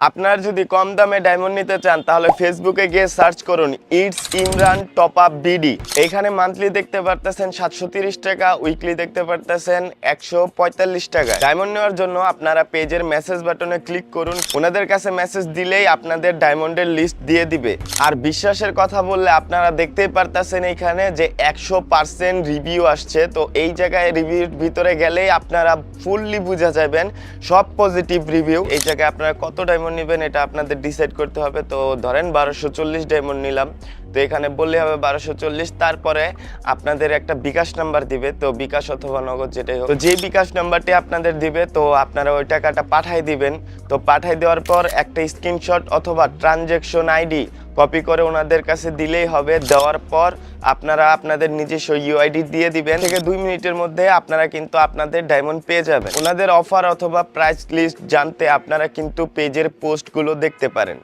আপনার যদি কম দামে ডায়মন্ড নিতে চান তাহলে ফেসবুকে গিয়ে সার্চ করুন it's Imran top up BD. এখানে মান্থলি দেখতে পারতেছেন 730 টাকা, উইকলি দেখতে পারতেছেন 145 টাকা। ডায়মন্ড নেওয়ার জন্য আপনারা পেজের মেসেজ বাটনে ক্লিক করুন, ওনাদের কাছে মেসেজ দিলেই আপনাদের ডায়মন্ডের লিস্ট দিয়ে দিবে। আর বিশ্বাসের কথা বললে আপনারা দেখতেই পারতেছেন এখানে যে 100% রিভিউ আসছে। তো এই জায়গায় রিভিউর ভিতরে গেলেই আপনারা ফুললি বুঝা যাবেন সব পজিটিভ রিভিউ। এই জায়গায় আপনারা কত ডায়মন্ড নেবেন এটা আপনাদের ডিসাইড করতে হবে। তো ধরেন 1240 ডায়মন্ড নিলাম, তো এখানে বললে হবে 1240। তারপরে আপনাদের একটা বিকাশ নাম্বার দিবে, তো বিকাশ অথবা নগদ যেটাই হোক, তো যে বিকাশ নাম্বারটি আপনাদের দিবে তো আপনারা ওই টাকাটা পাঠাই দিবেন। তো পাঠাই দেওয়ার পর একটা স্ক্রিনশট অথবা ট্রানজ্যাকশন আইডি কপি করে ওনাদের কাছে দিলেই হবে। দেওয়ার পর আপনারা আপনাদের নিজস্ব ইউআইডি দিয়ে দিবেন, থেকে 2 মিনিটের মধ্যে আপনারা কিন্তু আপনাদের ডায়মন্ড পেয়ে যাবেন। ওনাদের অফার অথবা প্রাইস লিস্ট জানতে আপনারা কিন্তু পেজের পোস্টগুলো দেখতে পারেন।